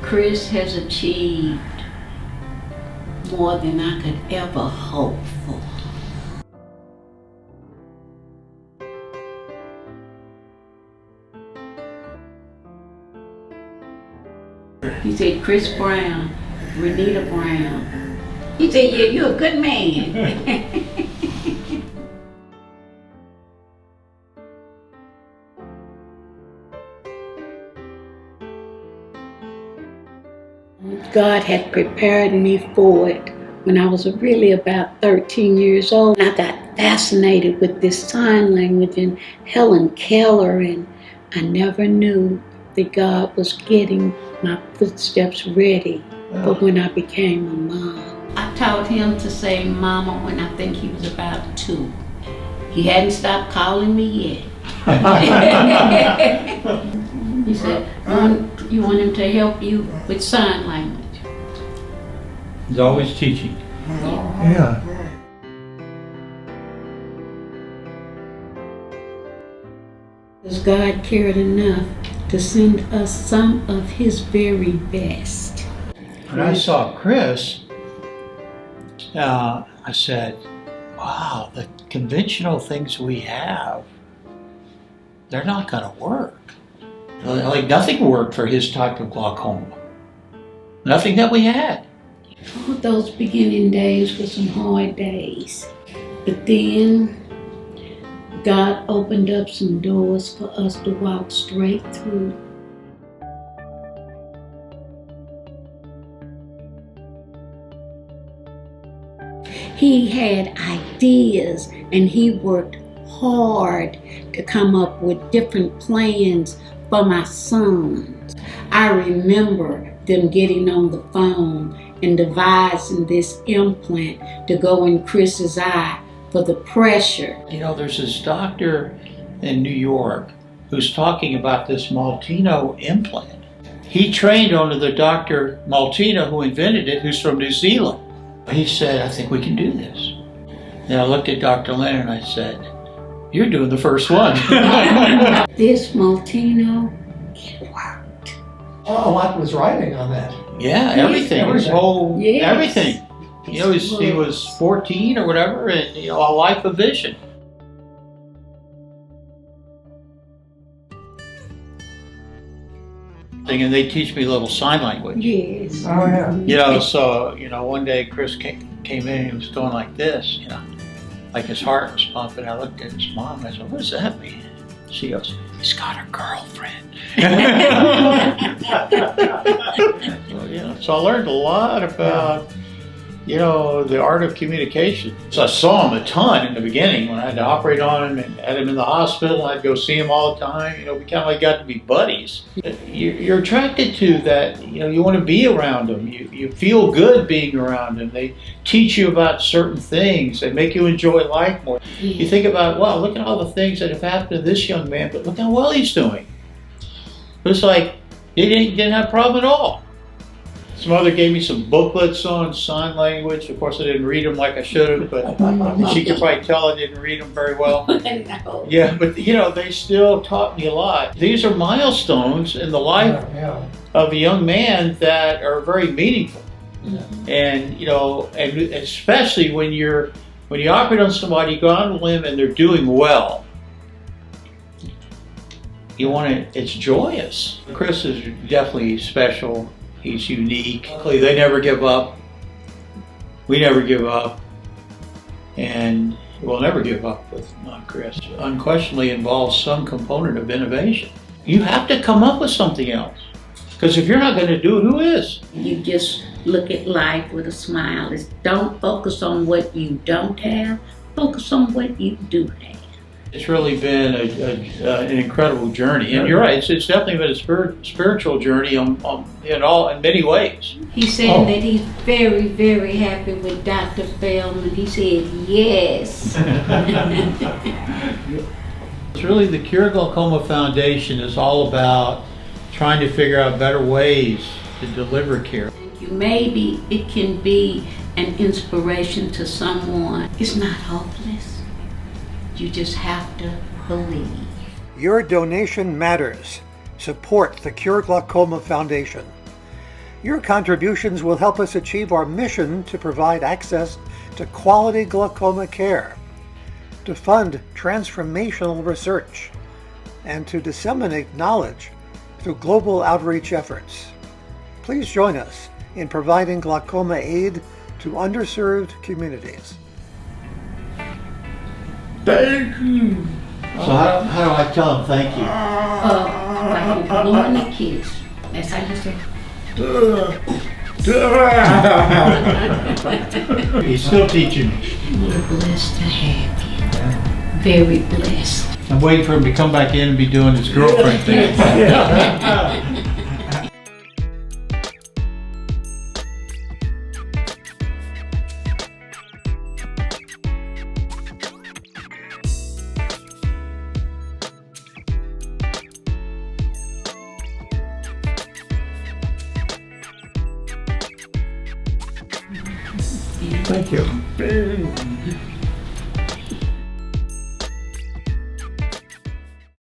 Chris has achieved more than I could ever hope for. He said, Chris Brown, Renita Brown. He said, yeah, you're a good man. God had prepared me for it when I was really about 13 years old. I got fascinated with this sign language and Helen Keller, and I never knew that God was getting my footsteps ready for when I became a mom. I taught him to say mama when I think he was about 2. He hadn't stopped calling me yet. He said, you want him to help you with sign language. He's always teaching. Yeah. Because God cared enough to send us some of his very best. When I saw Chris, I said, wow, the conventional things we have, they're not going to work. Like nothing worked for his type of glaucoma. Nothing that we had. Oh, those beginning days were some hard days. But then God opened up some doors for us to walk straight through. He had ideas and he worked hard to come up with different plans for my sons. I remember them getting on the phone and devising this implant to go in Chris's eye for the pressure. You know, there's this doctor in New York who's talking about this Maltino implant. He trained under the Dr. Maltino who invented it, who's from New Zealand. He said, I think we can do this. And I looked at Dr. Lynn and I said, you're doing the first one. This Maltino, it worked. A lot was riding on that. Yeah, everything. His whole, Yes. everything. You know, he was 14 or whatever, and you know, a life of vision. And they teach me a little sign language. Yes. Oh, yeah. You know, so, you know, one day Chris came in and he was going like this, you know, like his heart was pumping. I looked at his mom and I said, what does that mean? She goes, he's got a girlfriend. So, you know, so I learned a lot about, you know, the art of communication. So I saw him a ton in the beginning when I had to operate on him and had him in the hospital. I'd go see him all the time. You know, we kind of like got to be buddies. You're attracted to that. You know, you want to be around them. You feel good being around them. They teach you about certain things. They make you enjoy life more. You think about, wow, look at all the things that have happened to this young man, but look how well he's doing. It's like he didn't have a problem at all. Some mother gave me some booklets on sign language. Of course, I didn't read them like I should have, but she could probably tell I didn't read them very well. No. Yeah, but you know, they still taught me a lot. These are milestones in the life of a young man that are very meaningful. Yeah. And you know, and especially when you operate on somebody, you go out on a limb and they're doing well. It's joyous. Chris is definitely special. He's unique. They never give up. We never give up. And we'll never give up with Chris. Unquestionably involves some component of innovation. You have to come up with something else. Because if you're not going to do it, who is? You just look at life with a smile. Don't focus on what you don't have. Focus on what you do have. It's really been an incredible journey, and you're right. It's definitely been a spiritual journey in many ways. He said that he's very, very happy with Dr. Fellman. He said yes. It's really the Cure Glaucoma Foundation is all about trying to figure out better ways to deliver care. Maybe it can be an inspiration to someone. It's not hopeless. You just have to believe. Your donation matters. Support the Cure Glaucoma Foundation. Your contributions will help us achieve our mission to provide access to quality glaucoma care, to fund transformational research, and to disseminate knowledge through global outreach efforts. Please join us in providing glaucoma aid to underserved communities. Thank you. So how do I tell them thank you? Like you're blowing a kiss. That's how you say. He's still teaching me. We're blessed to have you. Very blessed. I'm waiting for him to come back in and be doing his girlfriend thing. Thank you.